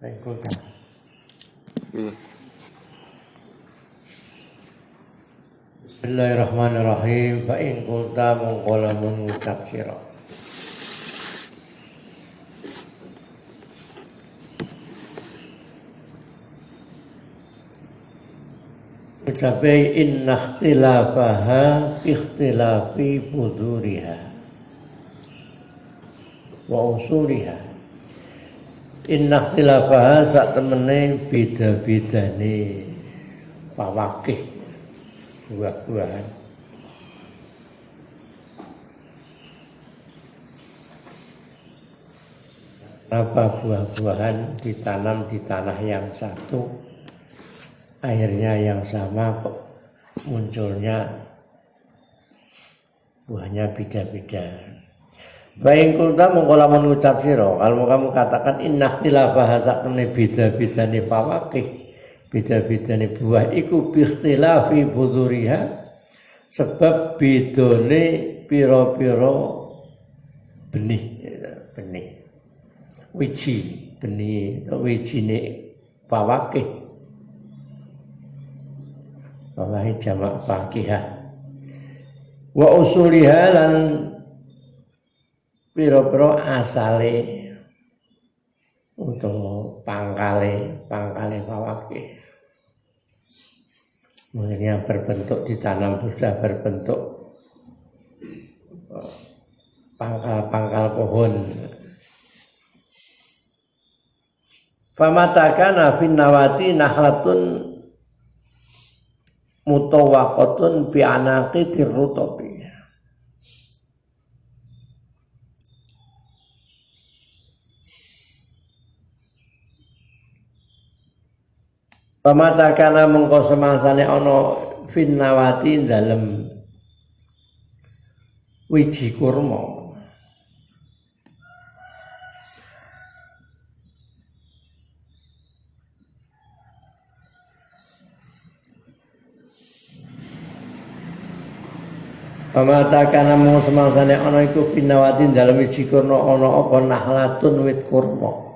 Baiklah. Bismillahirrahmanirrahim. Fa in qulta mungqalamun ngucap sira. Ucapai inna ikhtilafaha ikhtilafi buduriha wa usuriha. Inna ikhtilafaha sak temene beda-bedane fawakih buah-buahan. Kenapa buah-buahan ditanam di tanah yang satu, airnya yang sama kok munculnya buahnya beda-beda? Baik kulta mengkola mengucap siro, kalau kamu katakan inna ikhtilafah sak temene beda-bedane fawakih, beda-bedane buah iku bikhtilafi buduriha, sebab bedone piro-piro benih wiji benih wijine fawakih. Wallahi jamak fakihah wa usuliha lan piro-piro asale untuk pangkale fawakih. Mungkin berbentuk ditanam sudah berbentuk pangkal pohon. Famatakana fin nawati nahlatun mutawaqatun bi anaqi tirrutobi. Pamatakana mengko semangsane ana fin nawati dalem wiji kurma. Pamatakana mengko semangsane ana iku fin nawati dalem wiji kurma ana apa nahlatun wit kurma.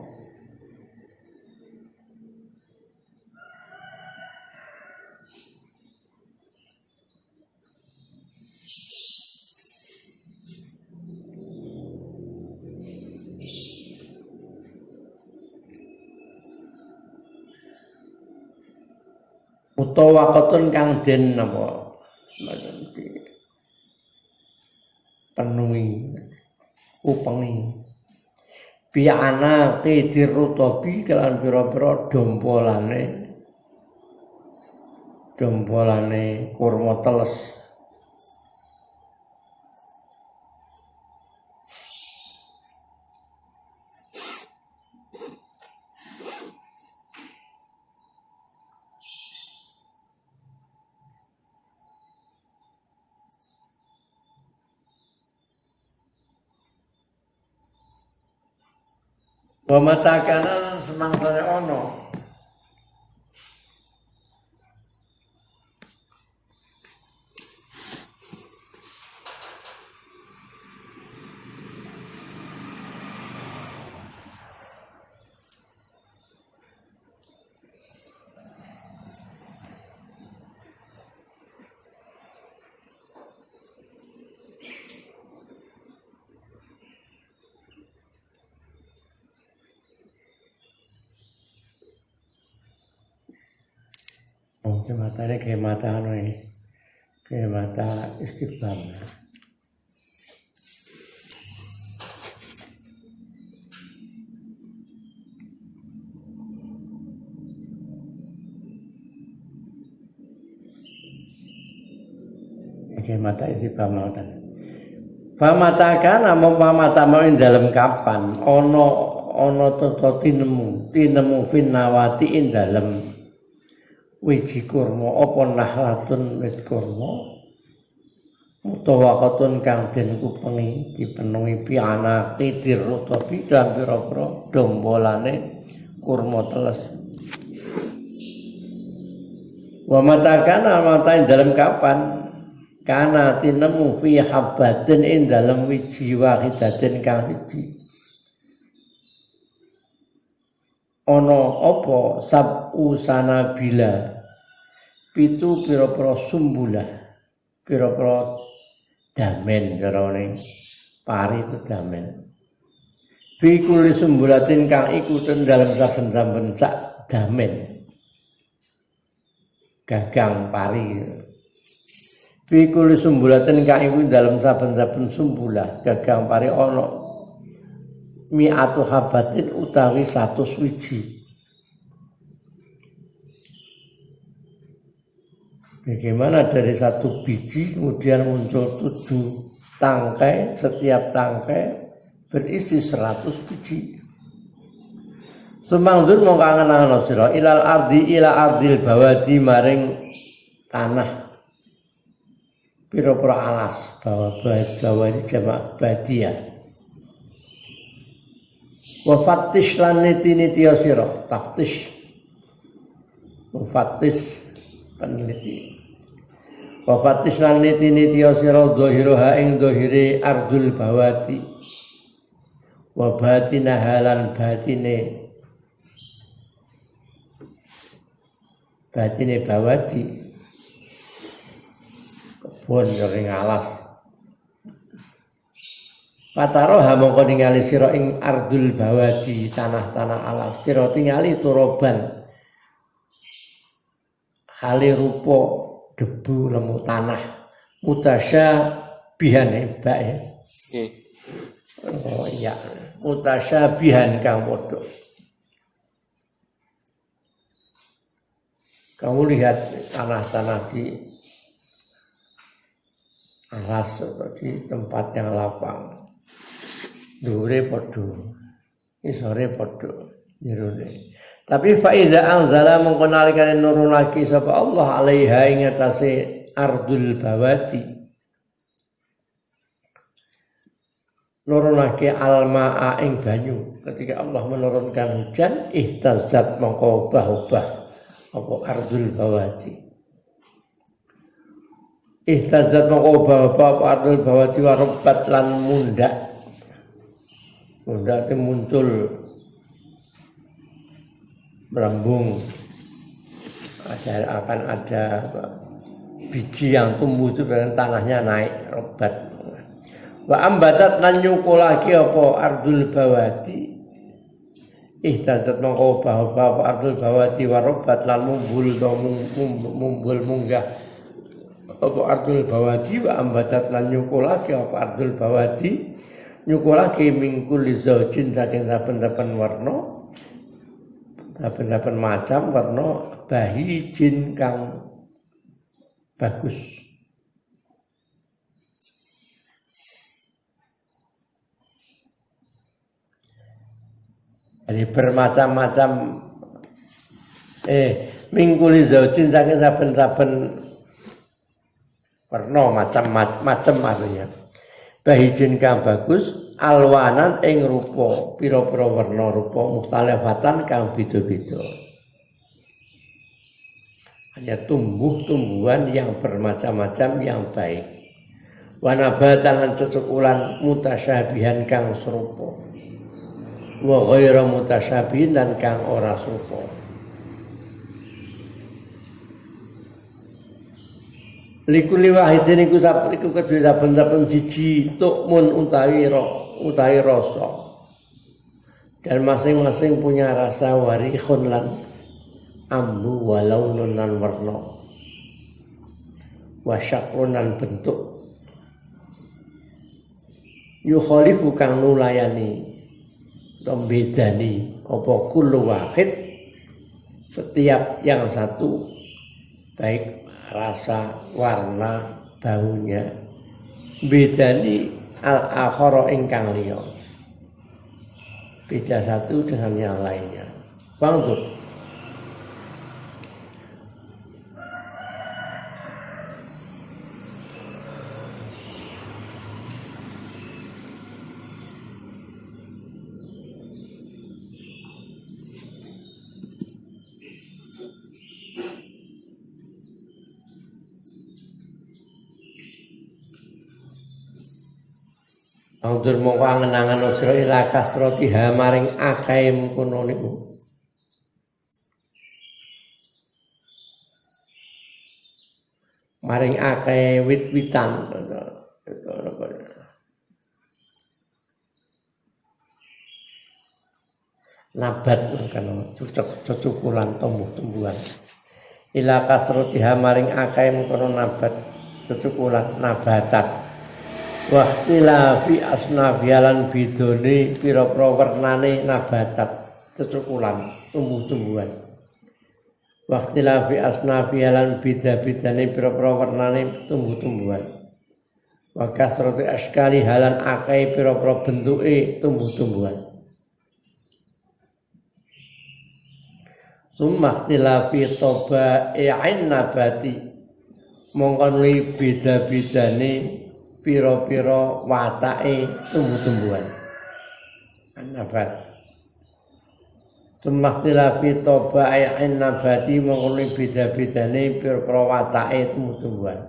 Utawa waqtun kang den napa penuhi upengi bi'ana qidirrutobi kelan pira-pira dombolane kurma teles. Wa matakana semangsane ana matanya kayak mata kayak mata istiqbal. Kayak mata istiqbal matan. Pamatakan namun pamata mau dalam kapan ono toto tinemu fin nawati in dalam wiji kurma apa nahlatun wit kurma mutawaqatun kang den kupengi dipenuhi pianake dirutabi lan pira-pira dombolane kurma teles. Wa matakana matain dalam kapan kana tinemu fi habbatin ing dalam wiji wahidatin kang siji. ana apa sabu sanabila pitu pira-pira sumbulah pira-pira damen carane pari itu damen fi kulli sumbulatin kang iku ten dalem saben-saben sak damen gagang pari fi kulli sumbulatin kang iku dalem saben-saben sumbulah gagang pari ana mi'atu habatin utawi 100 wiji. Bagaimana dari 1 biji kemudian muncul 7 tangkai, setiap tangkai berisi 100 biji. Sumangdur mongko angen-angen sira ilal ardi ila ardil bawadi maring tanah pira-pira alas bawadi jamak badia. Wa fattish lan niti-niti sira taftish mufattis peneliti wa fattish lan niti-niti sira dhahiroha ing dhahire ardul bawati wa batina halan batine bawati kebon ring alas Pataroha mongko ningali sira ing ardul bawadi tanah-tanah alas sira tingali turoban hale rupa debu lemu tanah mutasya bihane bak ya. Oh iya mutasya bihan kang padha. Kamu lihat tanah-tanah di alas atau di tempat yang lapang. Dhuwure padha, isore padha, jerone. Tapi fa iza anzala mongko nalikane nurunake sapa Allah alaiha ing atase ardul bawati. Nurunake almaa ing banyu. Ketika Allah menurunkan hujan, ihtazat mongko obah-obah apa ardul bawati. Ihtazat mongko obah-obah apa ardul bawati wa rabbat lan mundak. Mundak itu muncul melambung akan ada biji yang tumbuh itu dengan tanahnya naik robat wa ambatat lan nyukulake apa ardul bawati ihtazat mongko apa ardul bawati wa robat lan mumbul munggah apa ardul bawati wa ambatat lan nyukulake apa ardul bawati nyukulake mingkul zaujin saking saben-saben warna saben-saben macam warna bahijin kang bagus. Jadi bermacam-macam mingkuli zaujin saking saben-saben warna macam-macam artinya. Bahijin kang bagus alwanan ing rupa pira-pira warna rupa mustalafatan kang beda-beda. Hanya tumbuh-tumbuhan yang bermacam-macam yang baik. Wa nabatan lan cecukulan mutasyabihan kang serupa. Wa ghairu mutasyabihin lan kang ora serupa. Likuli wahidin iku kedue saben-saben siji tukmun utawi rasa. Dan masing-masing punya rasa warikhun lan ambu walau lan warna. Wa syakrun lan bentuk. Yukhalifu kang nulayani membedani apa kullu wahid setiap yang satu baik rasa, warna, baunya bedani al-akhara ingkang liya. Beda satu dengan yang lainnya. Bangkut. Angdur mongko angen-angen sira ila kasratiha maring akeh mengkono niku. maring akeh wit-witan nabat kan cucukulan tumbuh-tumbuhan ila kasratiha maring akeh mengkono nabat cucukulan nabatat wa ikhtilafi asnafialan bidone pira-pira wernane nabatat cucukulan tumbuh-tumbuhan wa ikhtilafi asnafialan bida-bidane pira-pira wernane tumbuh-tumbuhan wa kasrati askali halan akeh pira-pira bentuke tumbuh-tumbuhan summa ikhtilafi tabai'in nabati mongkon beda-bedane pira-pira watake tumbuh-tumbuhan nabat summa ikhtilafi tabai'in nabati mongkon beda-bedane pira-pira watake tumbuh-tumbuhan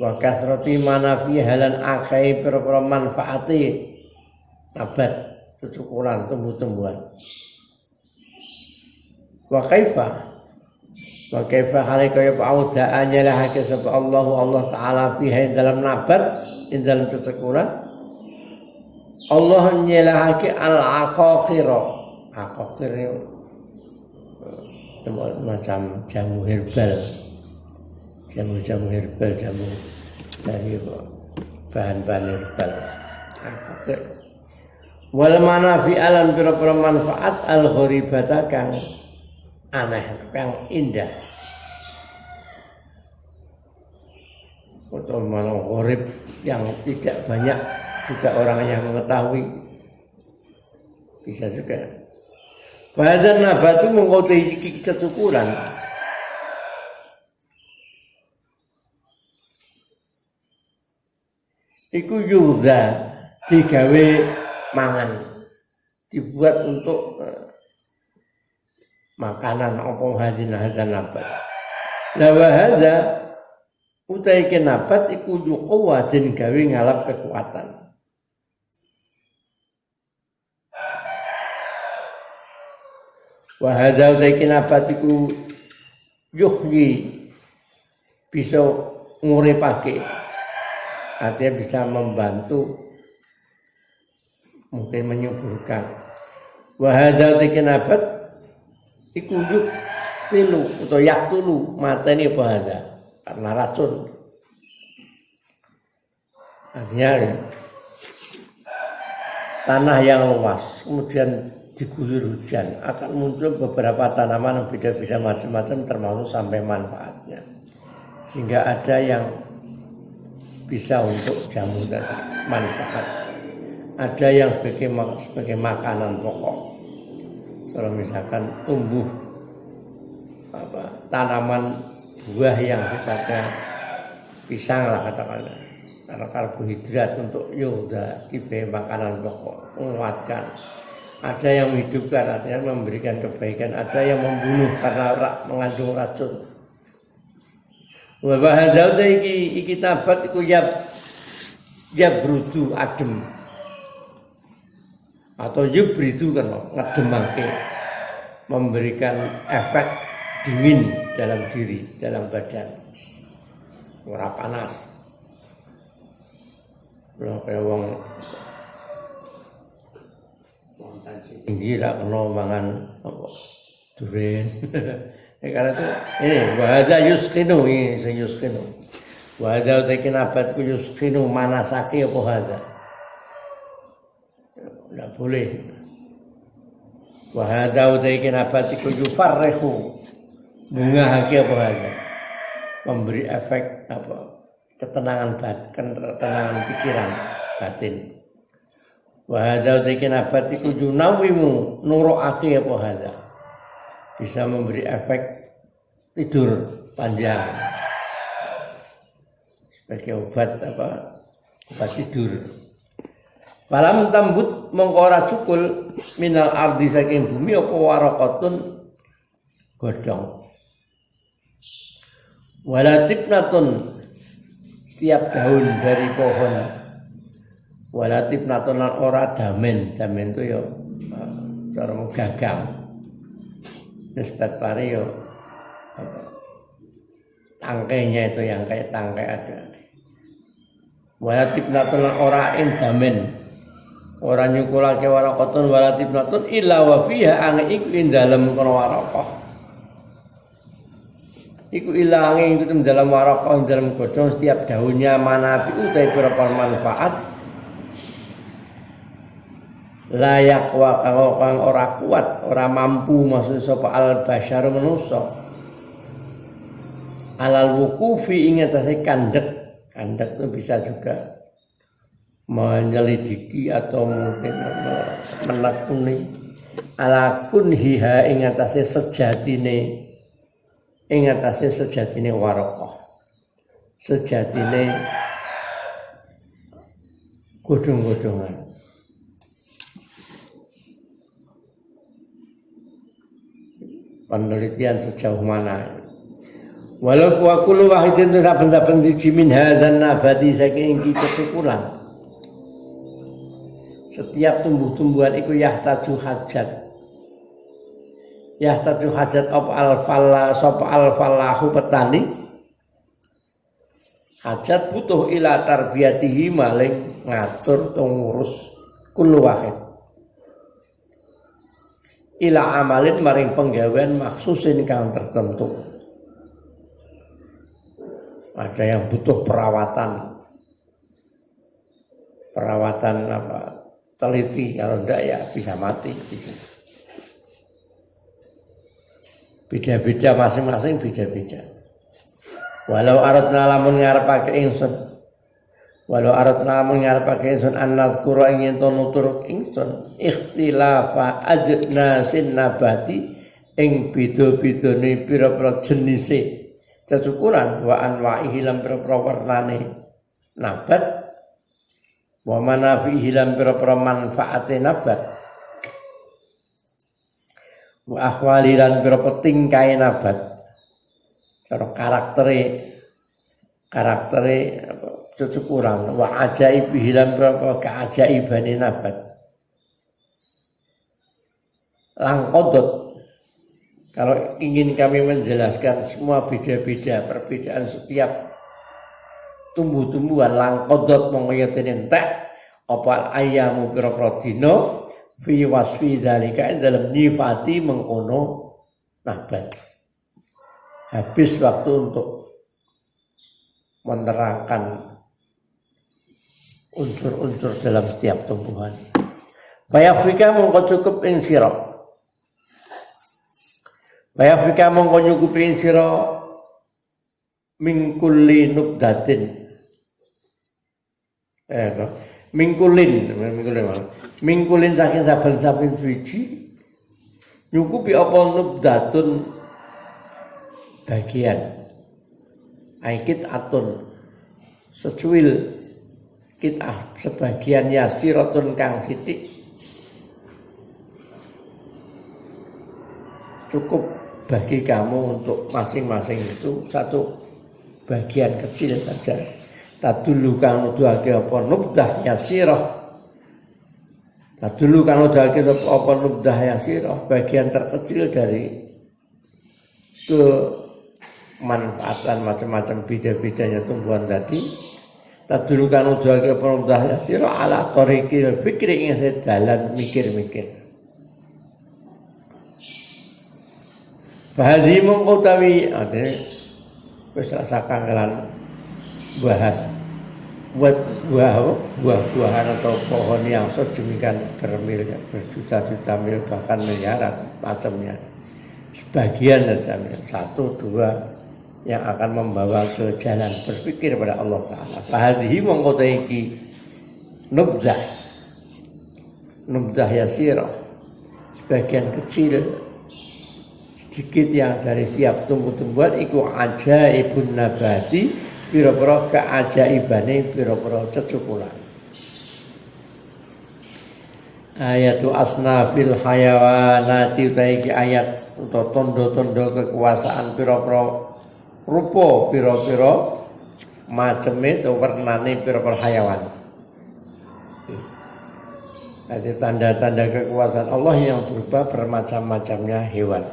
wa kasrati manafi halan akeh pira-pira manfaate nabat cucukulan tumbuh-tumbuhan wa kaifa halika ya auda anyalahake sapa Allah taala fiha dalam nabat ing dalam cucukulan Allah nyelahake al-aqaqir macam jamu herbal jamu dari bahan-bahan herbal wal manafi alam pira-pira manfaat al-gharibata kang aneh, yang indah. Atau malah gharib yang tidak banyak juga orang yang mengetahui. Bisa juga. Badan nabatu mengkotai kecukuran. Iku juga digawe mangan, dibuat untuk makanan apa hadza nabat. La wa hadza utai kenabat iku quwwatin gawe ngalap kekuatan. Wa hadza utai kenabat iku yuhyi bisa nguripake. Artinya bisa membantu mungkin menyuburkan. Wa hadza utai kenabat iku yuk tilu atau yak tulu mateni bahasa karena racun. Artinya tanah yang luas kemudian diguyur hujan akan muncul beberapa tanaman yang beda-beda macam-macam termasuk sampai manfaatnya sehingga ada yang bisa untuk jamu tadi manfaat, ada yang sebagai makanan pokok. Kalau misalkan tumbuh tanaman buah yang sifatnya pisang lah katakanlah, karena karbohidrat untuk yoga tipe makanan pokok menguatkan. Ada yang menghidupkan, artinya memberikan kebaikan. Ada yang membunuh karena mengandung racun. Wa bahadza iki tabat iku ya brudu adem. Atau yubridu kan ngedemake, memberikan efek dingin dalam diri, dalam badan, ora panas. Ora kaya wong tinggi ra kena mangan apa duren. Karena itu ini wahada yuskinu ini sing yuskinu. Wahada tekin abad ku yuskinu manasake apa hada. Tidak boleh. Wahada tekin abad ku yufarrihu. Bungahake apa hada. Memberi efek apa? Ketenangan batin, ketenangan pikiran batin. Wahada tekin abad ku yunawimu nuruake apa hada. Bisa memberi efek tidur panjang sebagai obat tidur. Falam tambut mongko ora cukul minal ardi saking bumi apa waraqatun godhong. Wala tipnatun setiap daun dari pohon. Wala tipnatun lan ora damen itu ya cara gagang. Nisbat pare yo tangkainya itu yang kayak tangkai ada. Wala tibnatun ora indamen. Ora nyukulake warakatun wala tibnatun illa wa fiha ange iku ing dalem kono warakah. Iku illa ange iku ing dalem warakah ing dalem godhong setiap daunnya manafi utai berapa manfaat. Layak wa kang ora kuat, ora mampu maksud sapa al basyar manusa. Alal wukufi ing atase kandhek. Kandhek itu bisa juga menyelidiki atau mungkin menekuni ala kunhiha ing atase sejatine warakah. Sejatine godhong-godhongan. Penelitian sejauh mana? Walau kullu wahidin saben-saben siji min hadzal nabati saking iki kecukuran. Setiap tumbuh-tumbuhan iku yahtaju hajat. Yahtaju hajat sapa al-fallahu petani. Hajat butuh ila tarbiyatihi maling ngatur ngurus kullu wahid. Ila amalin maring penggawean maksusin kang tertentu. Ada yang butuh perawatan teliti, kalau enggak ya bisa mati. Beda-beda masing-masing beda-beda. Walau aradna lamun ngarepake ingsun annat qura ing ento nutur ingsun ikhtilafa ajnasin nabati ing beda-bedane pira-pira jenise kecukuran wa anwa'ihi lam pira-pira warnane nabat wa manafihi lam pira-pira manfaate nabat wa ahwali lan pira-pira tingkae nabat cara karaktere kecukuran wa ajaibihi lam pira-pira keajaibane nabat langkodot. Kalau ingin kami menjelaskan semua beda-beda perbedaan setiap tumbuh-tumbuhan langkodot mongkoyatin entek opal ayamu pira-pira dina fi wasfi dzalika dalam nifati mengkono nabat. Habis waktu untuk menerangkan unsur-unsur dalam setiap tumbuhan. Bayafika mongko cukup ing sira. Bayafika mongko nyukupi sira mingkulli nubdatin. Mingkulin saking saben-saben suci nyukupi apa nubdatun bagian. Aikit atun secuil kita sebagian yasiratun kang sithik cukup bagi kamu untuk masing-masing itu satu bagian kecil saja. Tadulu kang nuduhake apa nubdah yasirah. Tadulu kang nuduhake apa nubdah yasirah, bagian terkecil dari kemanfaatan macam-macam beda-bedanya tumbuhan tadi. Tadulu kang nuduhake apa nubdah yasirah ala tariqil fikri ing dalan mikir-mikir. Bahadi mengutawi ada wis rasa kangelan bahas buat buah-buahan atau pohon yang sedemikian berjuta-juta mil bahkan miliaran macamnya. Sebagian saja satu dua yang akan membawa ke jalan berpikir pada Allah Ta'ala. Bahadi mengutawi nubdah yasirah sebagian kecil sedikit yang dari setiap tumbuh-tumbuhan iku ajaibun nabati pira-pira keajaibane pira-pira cecukulan. Ayatu asnafil hayawanati utaiki ayat untuk tondo-tondo kekuasaan pira-pira rupa pira-pira maceme atau warnane pira-pira hayawan. Ada tanda-tanda kekuasaan Allah yang berupa bermacam-macamnya hewan.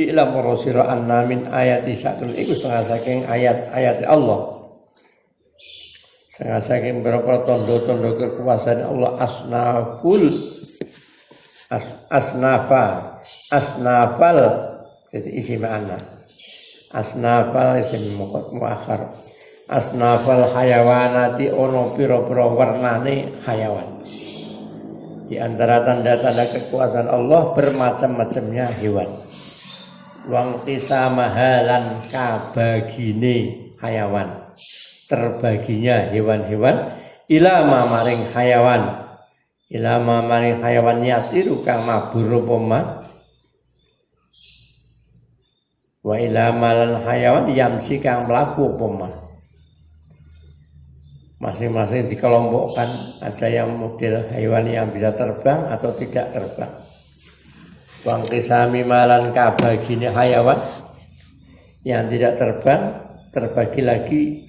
Ilam rasira anna min ayati sakun iku setengah saking ayat-ayat Allah. Setengah saking berapa tondo-tondo kekuasaan Allah asnafal jadi isi makna asnafal isim muakhar asnafal hayawanati ono pira-pira warnane hayawan. Di antara tanda-tanda kekuasaan Allah bermacam-macamnya hewan. Wang tisamahalan kabagine hayawan. Terbaginya hewan-hewan ilama maring hayawan yatiru kang mabur apa wa ilama lan hayawan yamsi kang mlaku apa masing-masing dikelompokkan, ada yang model hewan yang bisa terbang atau tidak terbang. Wang kisami malan kabagine hayawan yang tidak terbang terbagi lagi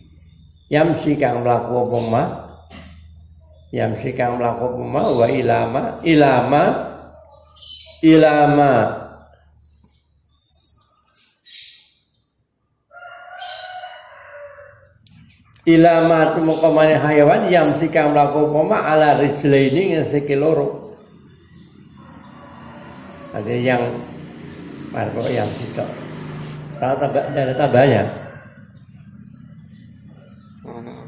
yamsi kang mlaku apa wa ilama tumukamane hayawan yang sikang mlaku poma ala rijlaini ngesiki loro. Ada yang marko yang sitok. Ada tambahnya.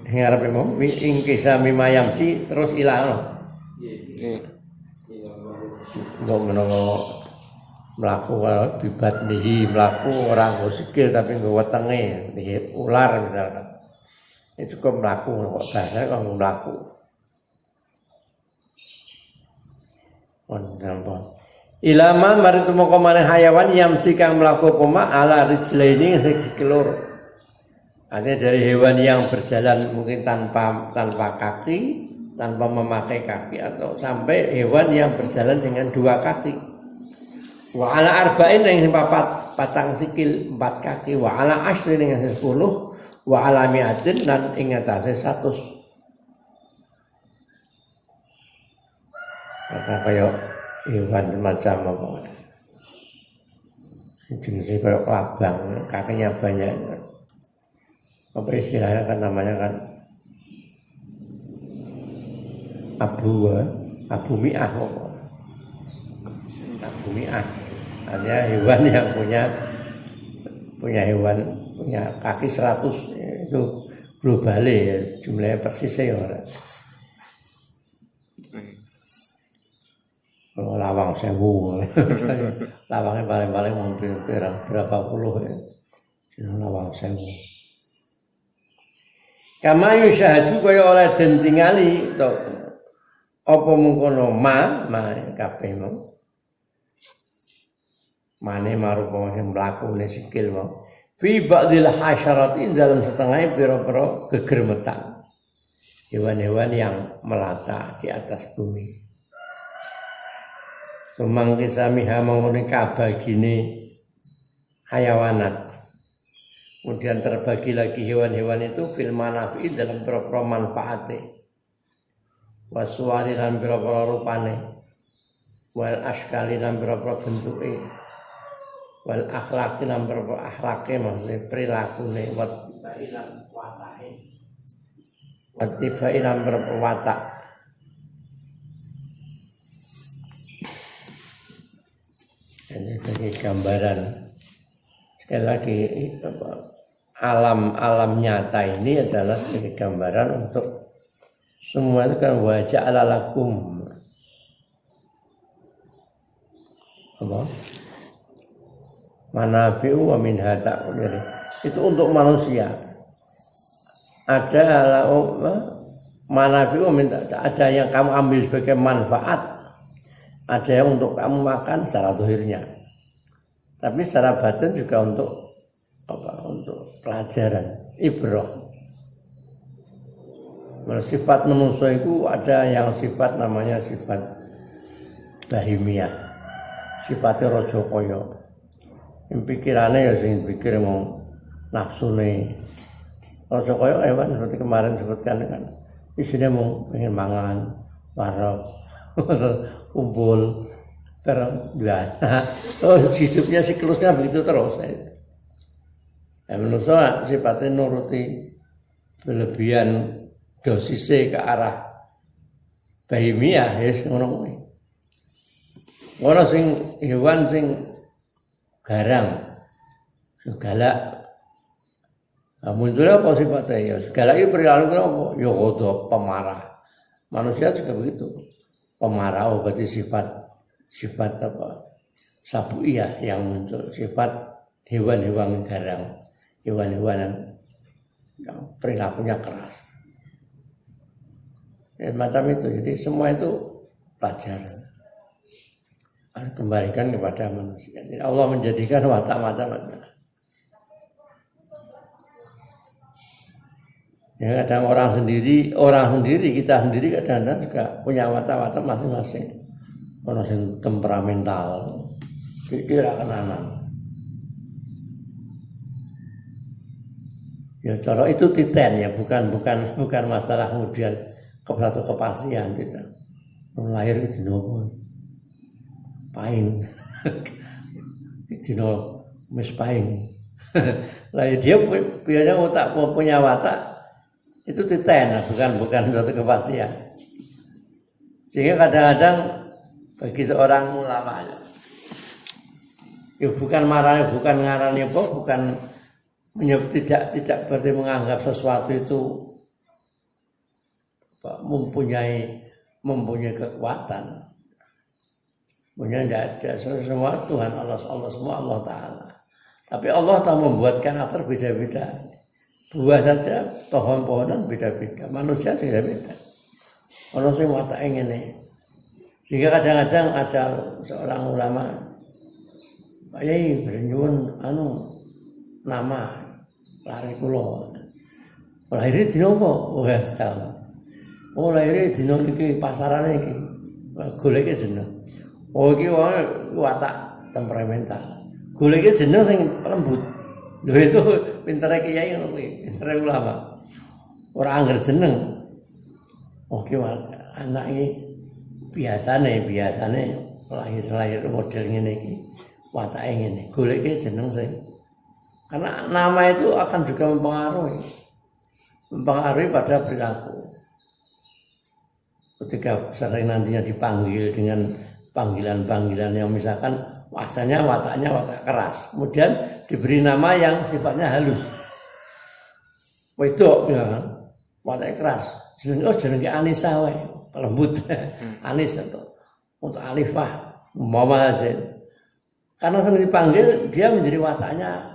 Ngarep mau ing kisah mima yang si terus ilang. Nggih. Nggo menawa mlaku bibat nihi mlaku ora nggo sikil tapi nggo wetenge nihi ular misalkan. Itu kok melaku, kok bahasa kok melaku. Ilama maritu moko marang hayawan yamsi kang mlaku koma ala rijlaini sing keloro. Artinya dari hewan yang berjalan mungkin tanpa kaki, tanpa memakai kaki atau sampai hewan yang berjalan dengan dua kaki. Wa ala arba'in yang patang sikil 4 kaki, wa ala asyrin yang 10 wa alamiatin dan ingatase 100. Maka kayak hewan macam apa? Jenisnya kayak kelabang, kakinya banyak. Apa istilahnya kan namanya kan abu mi'ah. Abu mi'ah. Artinya hewan yang punya kaki 100 itu global ya, jumlahnya persisnya ya. Kalau lawang 1000 lawangnya paling mungkin berapa puluh ya, lawang 1000. Kama yusyahadu kaya oleh den tingali to apa mengkono ma kabeh mau mane marupa sing mlakune sikil mau fi ba'dil hasyarati dalam setengah pira-pira gegermetan hewan-hewan yang melata di atas bumi. Sumangke samiha mangune kabagine hayawanat. Kemudian terbagi lagi hewan-hewan itu fil manafi dalam pira-pira manfaate. Wasuwari lan pira-pira rupane. Wal askali lan pira-pira bentuke. Wal akhlaqi lan pira-pira akhlake maksudnya prilakune wa ilan watake. Wa tiba ilan pira-pira watak. Ini sebagai gambaran. Sekali lagi alam nyata ini adalah sebagai gambaran untuk semua itu kan wajah alalakum apa manafi'u wa min hada itu untuk manusia. Ada manafi'u ada yang kamu ambil sebagai manfaat, ada yang untuk kamu makan secara zahirnya, tapi secara batin juga untuk untuk pelajaran ibrah. Sifat manusia itu ada yang sifat namanya sifat bahimiyah, sifatnya raja kaya. Pikirannya ya sing pikir mau nafsune. Raja kaya hewan seperti kemarin sebutkan kan, isinya mau pengen mangan, warok, kumpul, Oh, hidupnya siklusnya begitu terus. Ya, manusia sifatnya nuruti berlebihan dosisnya ke arah bahimiyah ya ngono kuwi. Ora sing hewan sing garang, sing galak. Munculnya apa sifatnya ya? Galak itu perilaku apa? Ya ghadab, pemarah. Manusia juga begitu. Pemarah berarti sifat apa? Sabuiyah yang muncul, sifat hewan-hewan garang, hewan-hewan yang perilakunya keras. Ya, macam itu. Jadi semua itu pelajaran. Kembalikan kepada manusia. Jadi Allah menjadikan watak macam-macam. Ya, kadang orang sendiri kita sendiri kadang-kadang juga punya watak-watak masing-masing. Orang yang temperamental, kira kenanan. Ya, cara itu titen ya, bukan masalah kemudian satu kepastian kita. Lahir itu nopo, paing, itu mis paing. Lah dia biasanya punya watak. Itu titen, bukan suatu kepastian. Sehingga kadang-kadang bagi seorang ulama ya bukan marahnya, bukan ngarani apa, bukan tidak berarti menganggap sesuatu itu mempunyai kekuatan. Punya tidak ada, semua Tuhan Allah semua Allah Ta'ala. Tapi Allah telah membuat karakter beda-beda. Buah saja, pohon-pohonan beda-beda, manusia beda-beda. Ono sing watake ngene. Sehingga kadang-kadang ada seorang ulama, Pak Yai bernyuwun nama lari kula. Lahir dina apa? Wah, tahu. Oh, lahir dina iki pasarane iki. Goleke jeneng. Oh, iki watak temperamental. Goleke jeneng sing lembut. Lho itu pintere kiai ngono kuwi, pintere ulama. Ora angger jeneng. Oh ki anak iki biasane lahir model ngene iki. Watake ngene. Goleke jeneng sing karena nama itu akan juga mempengaruhi pada perilaku. Ketika sering nantinya dipanggil dengan panggilan-panggilan yang misalkan asalnya wataknya watak keras, kemudian diberi nama yang sifatnya halus. Wedok ya kan, watak keras. Jenenge Anissa wae, lembut. Anis untuk Alifah, Mama Hasin. Karena sering dipanggil dia menjadi wataknya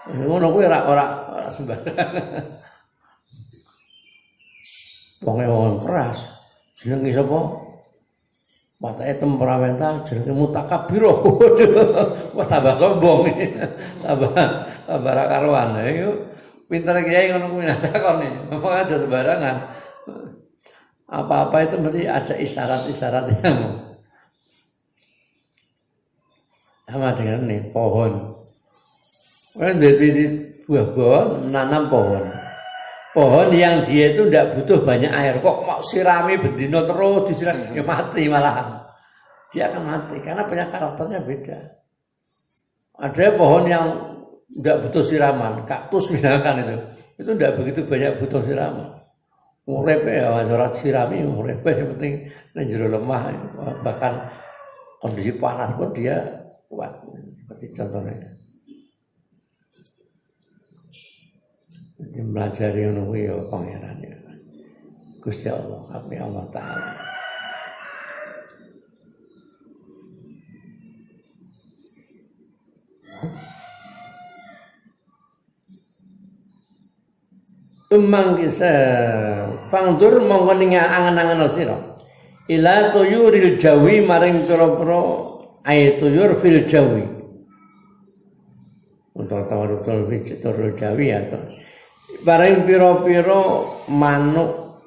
ngono kuwi ora sembarang. Wong keras. Jenenge sapa? Watake temperamental, jenenge mutakabir. Wah tambah sombong. Tambah ra karuan. Iku pinter kiai ngono kuwi takoni. Apa aja sembarangan. Apa-apa itu mesti ada isyarat-isyarat yang sama dengan nih pohon. Kan dari buah-buahan menanam pohon. Pohon yang dia itu tidak butuh banyak air. Kok mau sirami bendino terus disiram ya mati malahan. Dia akan mati karena punya karakternya beda. Ada pohon yang tidak butuh siraman, kaktus misalkan itu tidak begitu banyak butuh siraman. Urip ya ora sirami, urip yang penting nek jero lemah bahkan kondisi panas pun dia kuat seperti contohnya. Jadi melajari ngono ya pangeran ya. Gusti Allah, kami Allah Ta'ala. Tumang kisah fangdur mongko ningal angen-angen sira. Ila tuyuril jawi maring pira-pira ay tuyur fil jawi. Untuk tawarul fitur jawi atau bareng pira-pira manuk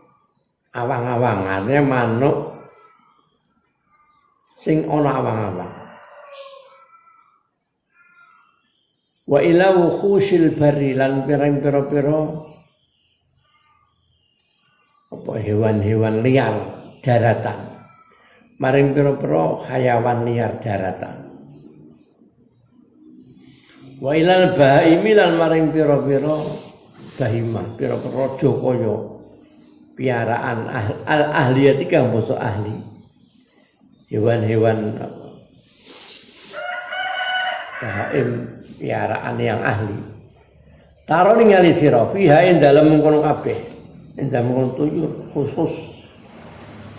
awang-awang, artinya manuk sing ana awang-awang. Wa ila wukhusil bari lan pira-pira apa hewan-hewan liar daratan. maring pira-pira hayawan liar daratan. Wa ilal bahaimi lan maring pira-pira bahimah, pira-pira jokaya piaraan ahliyati kang basa ahli. Hewan-hewan bahaim piaraan yang ahli. Taro ningali sira fiha ing dalem mengkono kabeh. Ing dalem mengkono tuyur khusus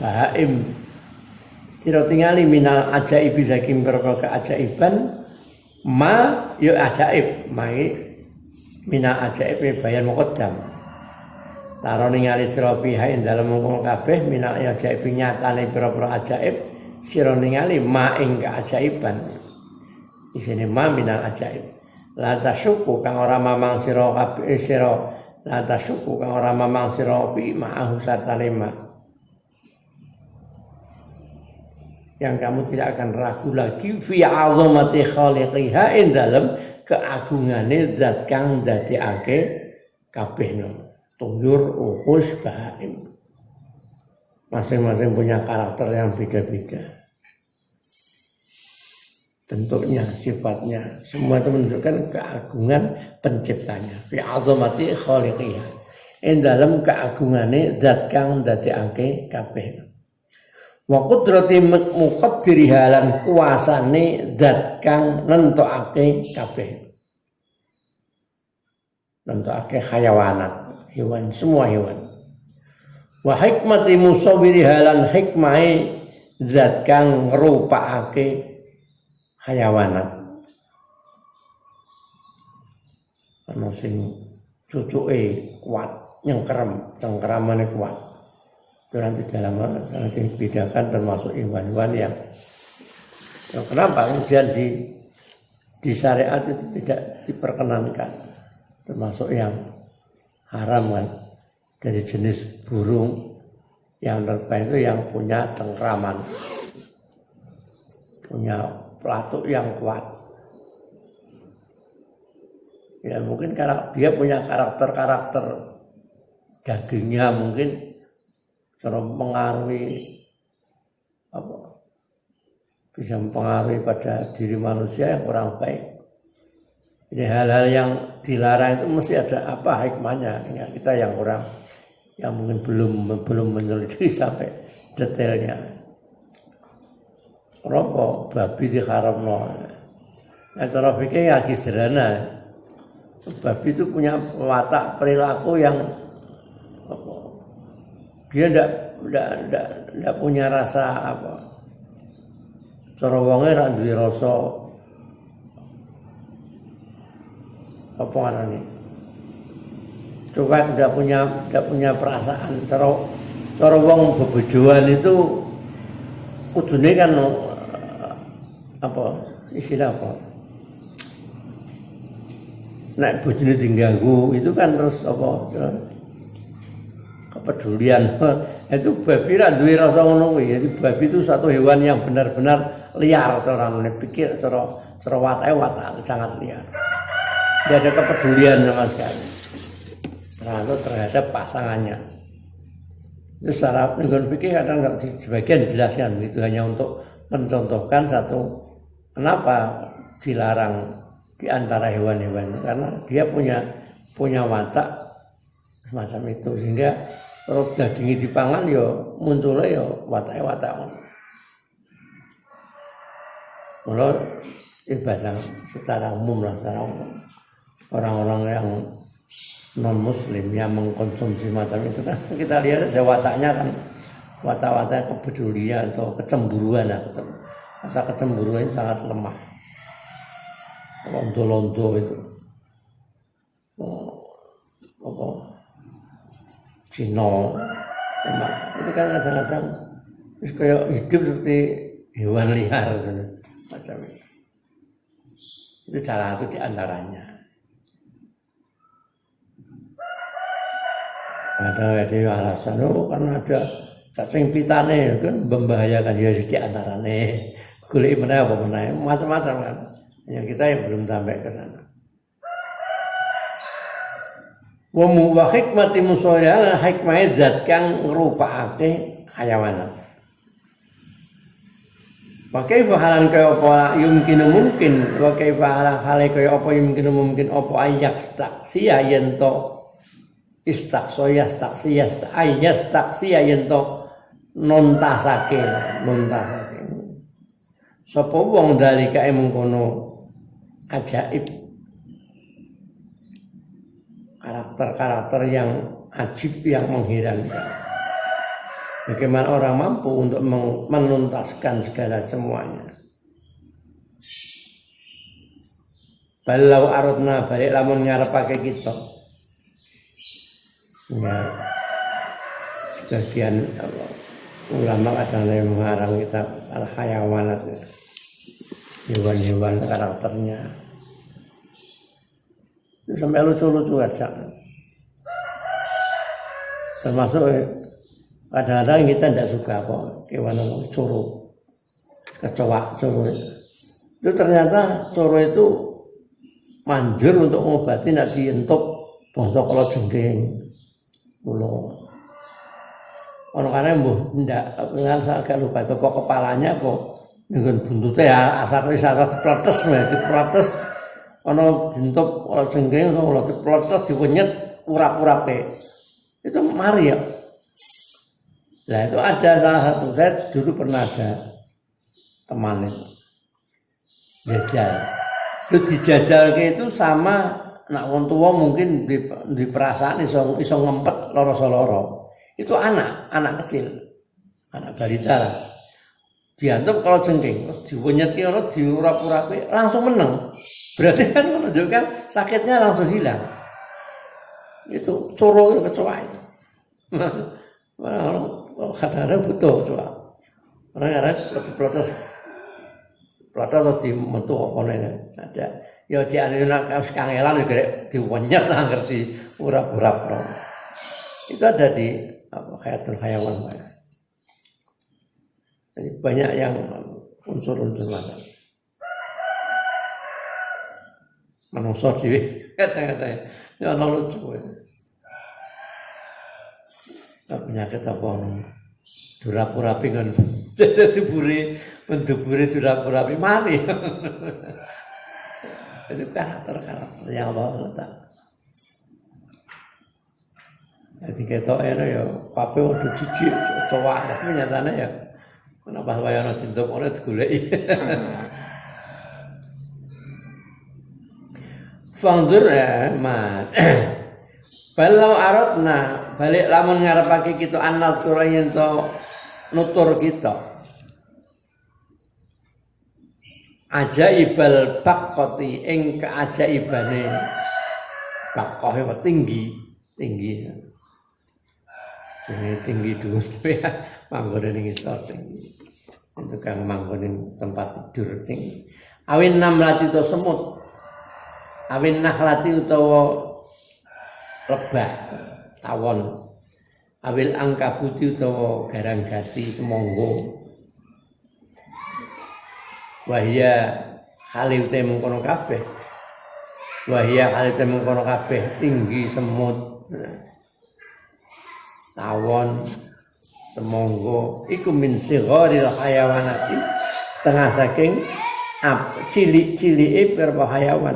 bahaim. Sira tingali minal ajaib saking perkara keajaiban ma yo ajaib mai minal ajaib bayan muqaddam. Taro ningali sira fiha ing dalem mengkono kabeh minal ajaib nyatane pira-pira ajaib sira ningali ma ing keajaiban. Isine ma minal ajaib. La tasyuku kang ora mamang sira kabeh sira la tasyuku kang ora mamang sira fi ma'ahu sartane ma. Yang kamu tidak akan ragu lagi fi 'azamati khaliqiha ing dalem keagungane zat kang ndadekake kabehna. Tuyur, ukhus, bahaim. Masing-masing punya karakter yang beda-beda. Bentuknya, sifatnya, semua itu menunjukkan keagungan penciptanya. Fi 'azamati khaliqiha. Ing dalem keagungane zat kang ndadekake kabeh. Wa qudrati muqaddiriha lan kuasane zat kang nentokake kabeh. Nentokake hayawanat, hewan, semua hewan. Wa hikmati musawwiriha lan hikmahe zat kang ngrupakake hayawanat. Ana sing cucuke kuat, cengkeramane kuat. Itu nanti dalam nanti dibedakan termasuk hewan-hewan yang kenapa kemudian di syariat itu tidak diperkenankan, termasuk yang haram kan, dari jenis burung yang terbaik itu yang punya cengkeraman, punya pelatuk yang kuat. Ya mungkin dia punya karakter dagingnya mungkin cara mempengaruhi bisa mempengaruhi pada diri manusia yang kurang baik. Ini hal-hal yang dilarang itu mesti ada apa hikmahnya. Kita yang kurang, yang mungkin belum meneliti sampai detailnya. Rokok babi diharamno. Nah, cara fikih lagi sederhana. Babi itu punya watak perilaku yang dia tidak punya rasa apa. Cara wonge ra duwe rasa apa ngarane. Coba tidak punya perasaan. Cara wong bebojoan itu kudune kan apa istilah apa? Nek bojone diganggu itu kan terus apa? Kepedulian. Itu babi ra duwe rasa ngono kuwi. Jadi babi itu satu hewan yang benar-benar liar cara pikir, cara watak sangat liar. Dia ada kepedulian sama sekali terhadap pasangannya. Itu secara dengan fikih kadang sebagian dijelaskan itu hanya untuk mencontohkan satu kenapa dilarang di antara hewan-hewan karena dia punya watak semacam itu sehingga kalau dagingnya dipangan yo munculnya yo watak. Kalau ibadah secara umum orang-orang yang non muslim yang mengkonsumsi macam itu kan kita lihat saja wataknya kan watak-watak kepedulian atau kecemburuan rasa kecemburuan sangat lemah. Londo-londo itu Cina itu kan kadang-kadang kayak hidup seperti hewan liar macam itu. Itu salah satu di antaranya. Ada alasan karena ada cacing pitane kan membahayakan ya di antaranya. Golek meneh apa meneh macam-macam kan. Yang kita yang belum sampai ke sana. Wa hikmati musawwirah hikmah zat kang ngrupakake hayawanat. Wa kaifa halan kaya apa yumkinu mungkin wa kaifa halan kaya apa yumkinu mungkin apa ayyastaksiya yen to istaksoya staksiya ayyastaksiya yen to nuntasake sapa wong dalika mengkono ajaib karakter-karakter yang ajib yang mengherankan. Bagaimana orang mampu untuk menuntaskan segala semuanya. Balau aradna balik lamun ngarepake kita. Ya. Sebagian ulama kadang mengarang kitab al-hayawanat. Hewan-hewan karakternya. Sampai lucu-lucu aja. Termasuk kadang-kadang kita tidak suka kok hewan coro, kecoa coro itu ternyata coro itu manjur untuk mengobati nak dientuk bangsa kala jengking ulo. Ono karena mbuh ndak ngan agak lupa kok kepalanya kok nggon buntute asar diplotes diplotes ono dientuk kala jengking ono diplotes diwenyet urap-urape. Itu mari ya. Nah itu ada salah satu, saya dulu pernah ada teman itu jajal. Itu dijajal itu sama nak wong tua mungkin di perasaan iso ngempet loro-loro. Itu anak kecil, anak balita lah. Diantuk kalau jengking, diwenyet ki ono diurap-urapi langsung meneng. Berarti kan menunjukkan sakitnya langsung hilang. Itu coro itu kecoa itu. Kadang-kadang butuh coba. Orang-orang protes atau dimentu apa nih ada. Ya di anak kangelan juga diwenyet lah ngerti urap-urap loh. Itu ada di Hayatul Hayawan banyak. Jadi banyak yang unsur-unsur macam. Manusia dewi kata-kata ya lucu. Penyakit apa durap-urapi kan diburi durap-urapi mari. Itu karakter yang Allah letak. Jadi ketok ya pape waduh jijik cowok tapi nyatanya ya kenapa wayana cintuk oleh digoleki. Fangdur mat. Balau aradna balik lamun ngarepake kita anal turayen to nutur kita. Ajaibal baqati ing keajaibane baqah tinggi. Jadi tinggi dhuwur manggone ning isor tinggi. Itu kang manggone tempat tidur tinggi. Awin namlati to semut. Awin nakhlati utawa lebah tawon awil angkabuti utawa garang gati temonggo wahya halite mengkono kabeh tinggi semut tawon temonggo iku min sigharil hayawanati setengah saking cilik-cilike perpa hayawan.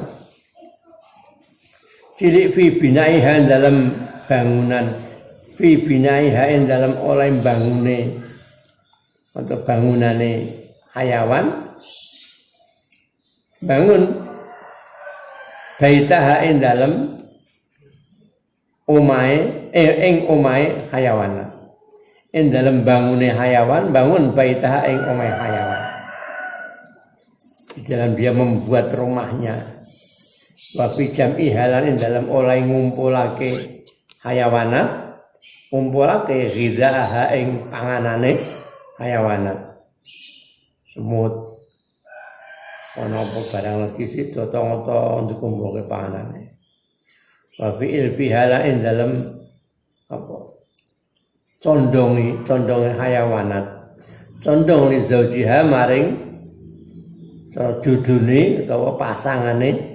Cilik fi binaiha dalam bangunan fi binaiha dalam oleh bangune atau bangunane hayawan bangun baitaha dalam omahe ing omahe hayawan dalam bangune hayawan bangun baitaha ing omahe hayawan di dalam dia membuat rumahnya. Wafi jam'i halanin dalam oleh ngumpulake hayawanat ngumpulake ghidaaha ing panganane hayawanat semut ana apa barang lagi situ toto dikumpulke panganane wafi ilbi halanin dalam apa condongi hayawanat condong li zaujiha maring judune utawa pasangane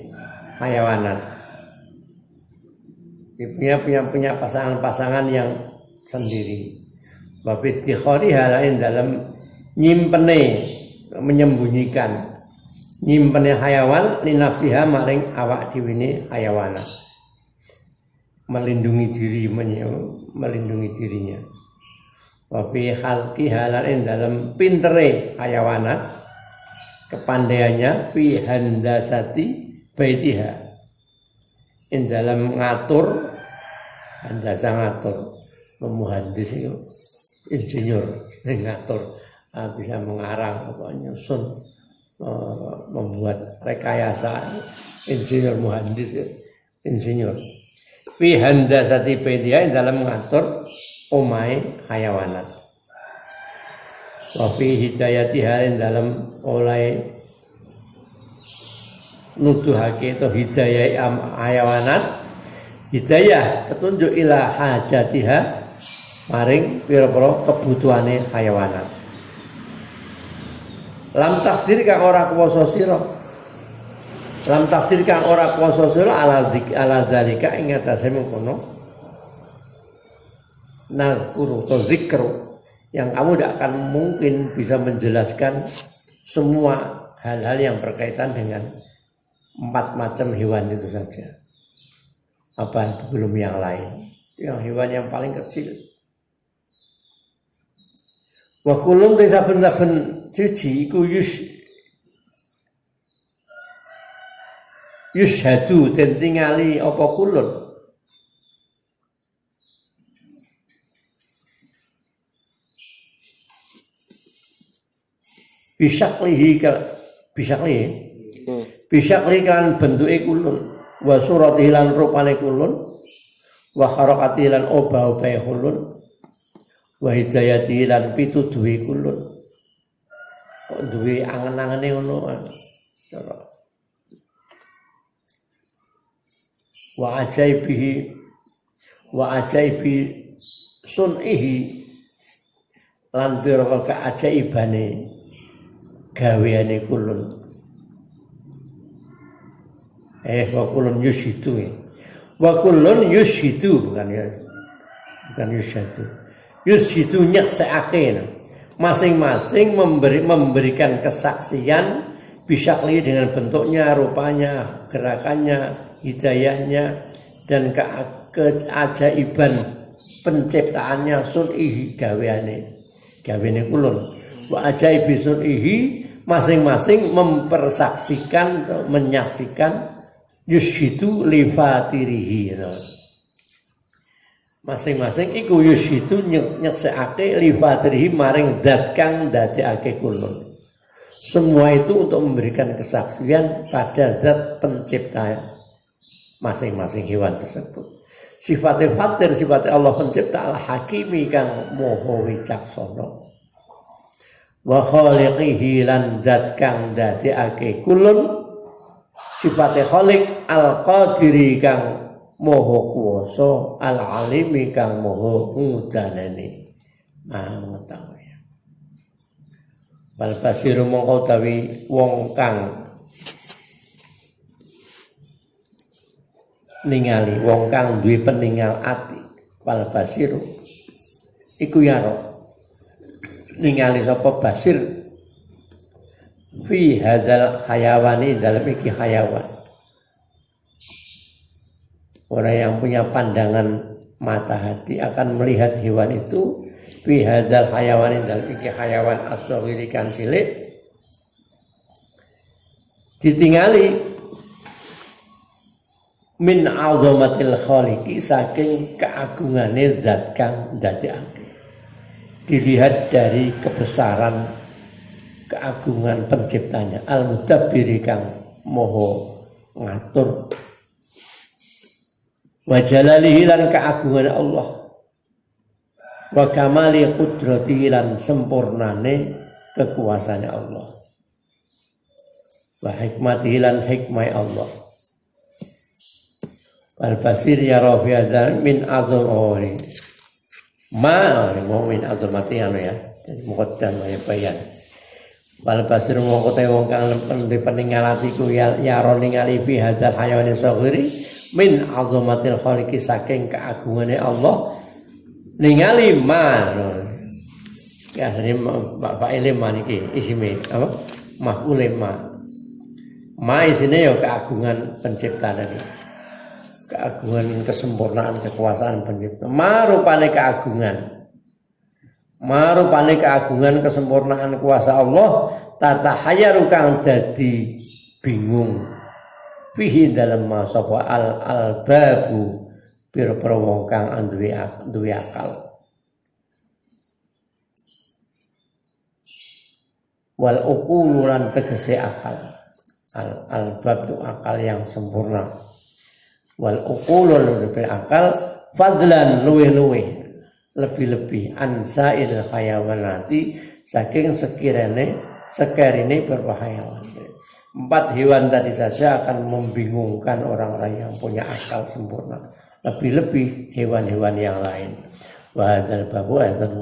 hayawanat. Punya pasangan-pasangan yang sendiri. Babit dikhori halain dalam nyimpene menyembunyikan nyimpennya hayawan linafsiha maring awak diwini hayawana, melindungi diri, melindungi dirinya. Wa fi khalqi halan dalam pintere hayawanat, kepandaiannya fi handasati baitiha, in dalam ngatur, handasa ngatur, memuhandis itu insinyur ngatur, bisa mengarang atau nyusun, membuat rekayasa, insinyur muhandis, insinyur. Fi handasati baitiha, dalam mengatur omai hayawanat. Wa fi hidayatiha, dalam oleh nuduhake atau hidayah hayawanat, hidayah petunjuk ila hajatiha maring pira-pira kebutuhane hayawanat. Lam takdir kang ora kuwasa sira, lam takdir kang ora kuwasa sira ala dzalika ing atase mengkono nazkuru atau zikru, yang kamu tidak akan mungkin bisa menjelaskan semua hal-hal yang berkaitan dengan 4 macam hewan itu saja. Apa belum yang lain? Yang hewan yang paling kecil. Wa kulun saben-saben siji iku yushadu den tingali apa kulun. Bisaklihi bisakli kan bentuke kulun, wa suratihi lan rupane kulun, wa harakatihi lan obah-obahe kulun, wa hidayatihi lan pituduhe kulun. Kok duwe angen-angene ngono cara. Wa ajaibi sun'ihi lan pira keajaibane gaweane kulun. Wa kulun yushidu. Wa kulun yushidu, bukan ya. Bukan yushadu. Yushidu nyaksekake. Masing-masing memberikan kesaksian bisyakli dengan bentuknya, rupanya, gerakannya, hidayahnya, dan keajaiban penciptaannya, sun'ihi gaweane kulun. Wa ajaibi sun'ihi, masing-masing mempersaksikan, menyaksikan yushidu li fatirihi. Masing-masing iku yushidu nyeksekake li fatirihi maring zat kang dadekake kulun. Semua itu untuk memberikan kesaksian pada zat pencipta masing-masing hewan tersebut. Sifatnya fatir, sifatnya Allah pencipta, al-hakimi kang moho wicaksana. Wa khaliqihi lan zat kang dadekake kulun, sifatnya khaliq, al-qadiri kang moho kuwasa, al-alimi kang moho ngudanani, mengetahui. Bal basiru mongko utawi wong kang ningali, wong kang duwe peningal ati, bal basiru iku yaro ningali sapa basir fi hadzal hayawani, dalam iki hayawan. Orang yang punya pandangan mata hati akan melihat hewan itu fi hadzal hayawani, dalam iki hayawan as-saghiri kang cilik, ditingali min azamatil khaliqi, saking keagungane zat kang ndadekake. Dilihat dari kebesaran keagungan penciptanya, al-mudabbiri kang moho ngatur, wa jalalihi lan keagungan Allah, wa kamali qudratihi lan sempurnane kekuasaane Allah, wa hikmatihi lan hikmah Allah. Wal basir ya rafi'adzal min azamori ma min azamati anu ya, muqaddam ya bayan. Wal basir mongko te wong kang peninggalatiku ya ningali fi hadzal hayawan saghiri min azamatil khaliqi, saking keagungane Allah, ningali ma Ya asline Pak Ilma niki isime apa? Maf'ul ma. Ma isine ya keagungan pencipta tadi. Keagungan kesempurnaan kekuasaan pencipta. Ma rupane keagungan. Ma rupane keagungan kesempurnaan kuasa Allah tata hayaru kang dadi bingung. Fihi dalam sapa al-babu pira-pira wong kang duwe akal. Wal uqulu lan tegese akal. Al-bab itu akal yang sempurna. Wal uqulu lebih akal fadlan luweh-luweh lebih-lebih ansail hayawanati saking sekerine berhayawan. 4 hewan tadi saja akan membingungkan orang-orang yang punya akal sempurna. Lebih-lebih hewan-hewan yang lain. Wa hadzal babu ayatan